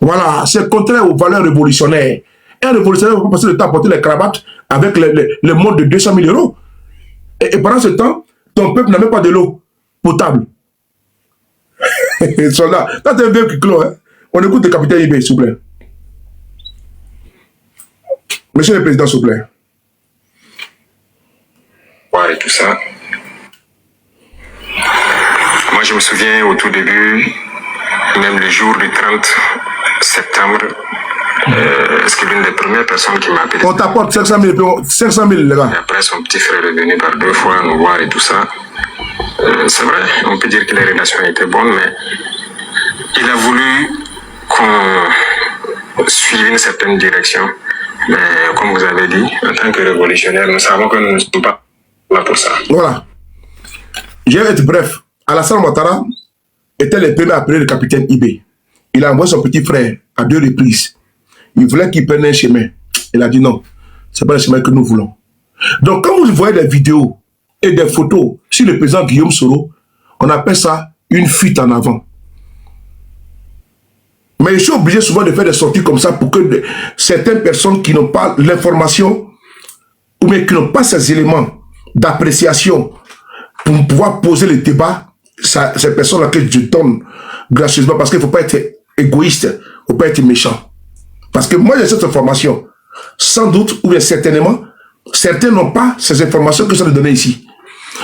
Voilà, c'est contraire aux valeurs révolutionnaires. Et un révolutionnaire ne va pas passer le temps à porter les cravates avec le monde de 200 000 euros. Et pendant ce temps, ton peuple n'a même pas de l'eau potable. Ils sont là. Là, t'es un vieux qui clôt, hein. On écoute le capitaine IB, s'il vous plaît. Monsieur le Président, s'il vous plaît. Ouais, et tout ça. Moi, je me souviens au tout début, même le jour du 30 septembre, est-ce que l'une des premières personnes qui m'a appelé... On t'apporte 500 000, les gars. Et après, son petit frère est venu par 2 fois nous voir et tout ça. C'est vrai, on peut dire que les relations étaient bonnes, mais il a voulu qu'on suive une certaine direction. Mais comme vous avez dit, en tant que révolutionnaire, nous savons que nous ne sommes pas là pour ça. Voilà. Je vais être bref. Alassane Ouattara était le premier à appeler le capitaine IB. Il a envoyé son petit frère à 2 reprises. Il voulait qu'il prenne un chemin. Il a dit non, ce n'est pas le chemin que nous voulons. Donc quand vous voyez des vidéos et des photos sur le président Guillaume Soro, on appelle ça une fuite en avant. Mais je suis obligé souvent de faire des sorties comme ça pour que certaines personnes qui n'ont pas l'information ou bien qui n'ont pas ces éléments d'appréciation pour pouvoir poser le débat ces personnes-là que je donne gracieusement, parce qu'il ne faut pas être égoïste, il ne faut pas être méchant. Parce que moi, j'ai cette information. Sans doute, ou bien certainement, certains n'ont pas ces informations que je vais donner ici.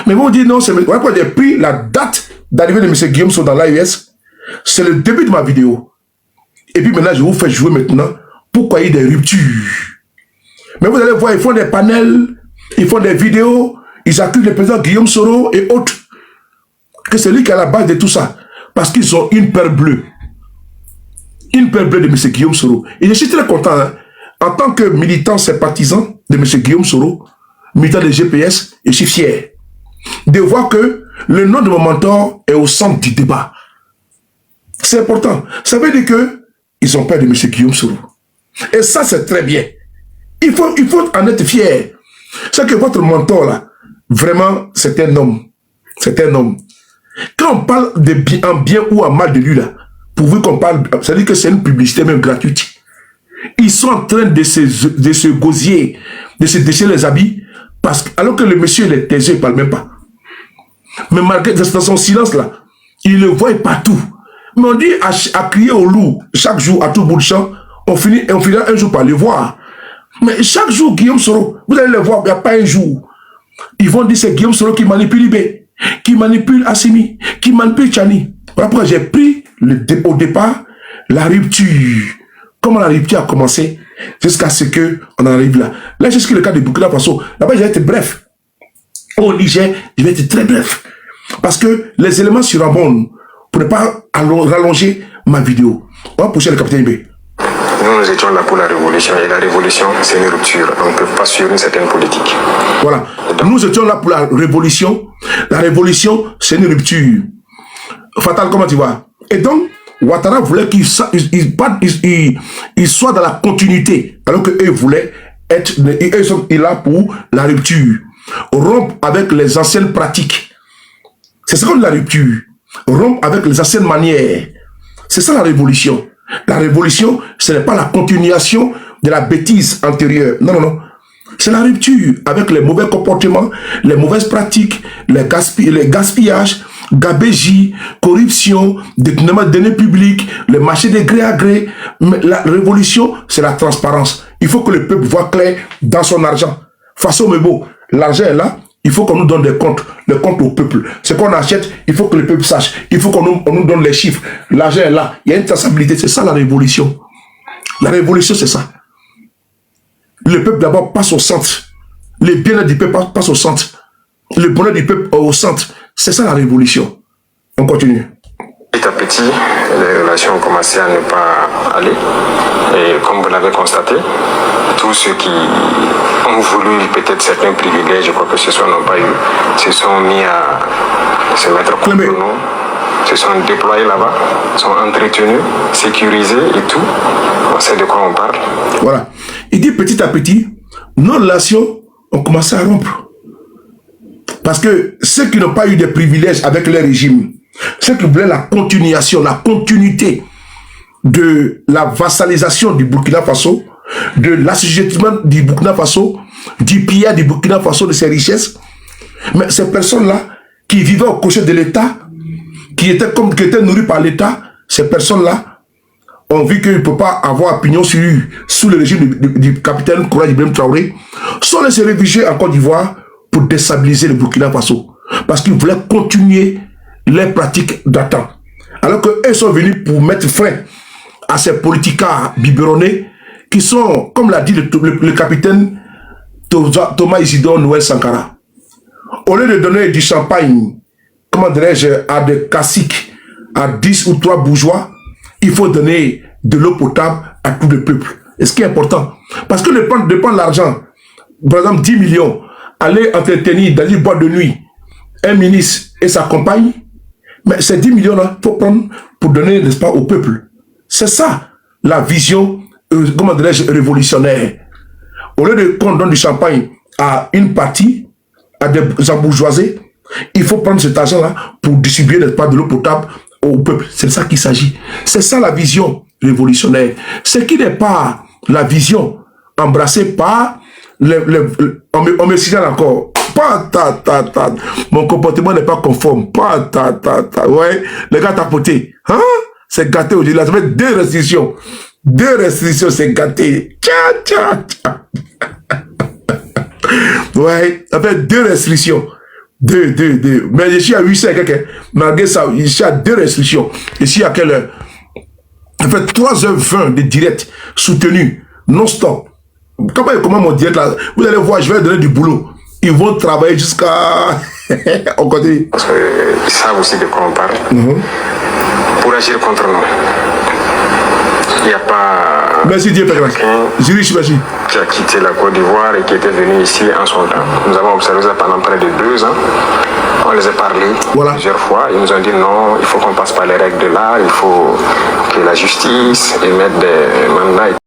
Mais vous dites non, c'est pourquoi j'ai pris la date d'arrivée de M. Guillaume Soro dans l'AES. C'est le début de ma vidéo. Et puis maintenant, je vous fais jouer maintenant pourquoi il y a des ruptures. Mais vous allez voir, ils font des panels, ils font des vidéos, ils accusent le président Guillaume Soro et autres. Que c'est lui qui est à la base de tout ça. Parce qu'ils ont une peur bleue. Une peur bleue de M. Guillaume Soro. Et je suis très content, hein, en tant que militant sympathisant de M. Guillaume Soro, militant de GPS, je suis fier de voir que le nom de mon mentor est au centre du débat. C'est important. Ça veut dire qu'ils ont peur de M. Guillaume Soro. Et ça, c'est très bien. Il faut en être fier. C'est que votre mentor, là, vraiment, c'est un homme. C'est un homme. Quand on parle en bien ou en mal de lui, là, pourvu qu'on parle, ça veut dire que c'est une publicité même gratuite. Ils sont en train de se gosier, de se déchirer les habits, alors que le monsieur, il est taiseux, il ne parle même pas. Mais malgré dans son silence, là, il le voit partout. Mais on dit à crier au loup, chaque jour, à tout bout de champ, on finit un jour par le voir. Mais chaque jour, Guillaume Soro, vous allez le voir, il n'y a pas un jour. Ils vont dire c'est Guillaume Soro qui manipule Libé, qui manipule Assimi, qui manipule Tchani. Voilà pourquoi j'ai pris au départ la rupture. Comment la rupture a commencé jusqu'à ce qu'on arrive là. Là, jusqu'à le cas de Burkina Faso. Là-bas, je vais être bref. Au Niger, je vais être très bref. Parce que les éléments surabondent pour ne pas rallonger ma vidéo. On va pousser le capitaine B. Nous étions là pour la révolution, et la révolution, c'est une rupture. On ne peut pas suivre une certaine politique. Voilà. Nous étions là pour la révolution. La révolution, c'est une rupture. Fatal, comment tu vois? Et donc, Ouattara voulait qu'il soit dans la continuité, alors qu'eux voulaient être, ils sont là pour la rupture. Rompre avec les anciennes pratiques. C'est ça qu'on dit la rupture. Rompre avec les anciennes manières. C'est ça la révolution. La révolution, ce n'est pas la continuation de la bêtise antérieure. Non, non, non. C'est la rupture avec les mauvais comportements, les mauvaises pratiques, les gaspillages, gabégie, corruption, détournement de deniers publics, le marché de gré à gré. Mais la révolution, c'est la transparence. Il faut que le peuple voit clair dans son argent. Façon Mebo, l'argent est là, il faut qu'on nous donne des comptes, le compte au peuple. Ce qu'on achète, il faut que le peuple sache. Il faut qu'on nous donne les chiffres. L'argent est là, il y a une traçabilité. C'est ça la révolution. La révolution, c'est ça. Le peuple d'abord passe au centre. Les bien-être du peuple passe au centre. Le bonheur du peuple au centre. C'est ça la révolution. On continue. Petit à petit, les relations ont commencé à ne pas aller. Et comme vous l'avez constaté, tous ceux qui ont voulu peut-être certains privilèges, quoi que ce soit, n'ont pas eu, se sont mis à se mettre contre nous, se sont déployés là-bas, sont entretenus, sécurisés et tout. On sait de quoi on parle. Voilà. Il dit petit à petit, nos relations ont commencé à rompre. Parce que ceux qui n'ont pas eu de privilèges avec leur régime, ceux qui voulaient la continuation, la continuité de la vassalisation du Burkina Faso, de l'assujettissement du Burkina Faso, du pillage du Burkina Faso de ses richesses, mais ces personnes-là qui vivaient au crochet de l'État, qui étaient nourries par l'État, ces personnes-là ont vu qu'ils ne peuvent pas avoir opinion sous le régime du capitaine Kouraj Ibrahim Traoré, sont laissés se réfugier en Côte d'Ivoire pour déstabiliser le Burkina Faso. Parce qu'ils voulaient continuer les pratiques d'antan. Alors qu'eux sont venus pour mettre fin à ces politicards biberonnés qui sont, comme l'a dit le capitaine Thomas Isidore Noël Sankara. Au lieu de donner du champagne, comment dirais-je, à des caciques, à 10 ou 3 bourgeois, il faut donner de l'eau potable à tout le peuple. Et ce qui est important, parce que de prendre l'argent, par exemple 10 millions, aller entretenir dans une boîte de nuit un ministre et sa compagne, mais ces 10 millions-là, il faut prendre pour donner, n'est-ce pas, au peuple. C'est ça, la vision, comment dirais-je, révolutionnaire. Au lieu qu'on donne du champagne à une partie, à des embourgeoisés, il faut prendre cet argent-là pour distribuer, n'est-ce pas, de l'eau potable au peuple. C'est ça qu'il s'agit. C'est ça la vision révolutionnaire. Ce qui n'est pas la vision embrassée par on me signale encore Mon comportement n'est pas conforme. Ouais, les gars tapoté. Hein? C'est gâté aujourd'hui. Là, ça fait 2 restrictions. 2 restrictions, c'est gâté. Ouais, ça fait 2 restrictions. 2. Mais je suis à 800 quelqu'un. Malgré ça, je suis à 2 restrictions. Ici, à quelle heure? Ça fait 3h20 de direct soutenu, non-stop. Comment mon direct là? Vous allez voir, je vais donner du boulot. Ils vont travailler jusqu'à... On continue. Parce qu'ils savent aussi de quoi on parle. Pour agir contre nous. Il n'y a pas... Merci Dieu, Père. Jurich, merci. Qui a quitté la Côte d'Ivoire et qui était venu ici en son temps. Nous avons observé ça pendant près de 2 ans. On les a parlé plusieurs fois. Ils nous ont dit non, il faut qu'on passe par les règles de l'art, il faut que la justice émette des mandats.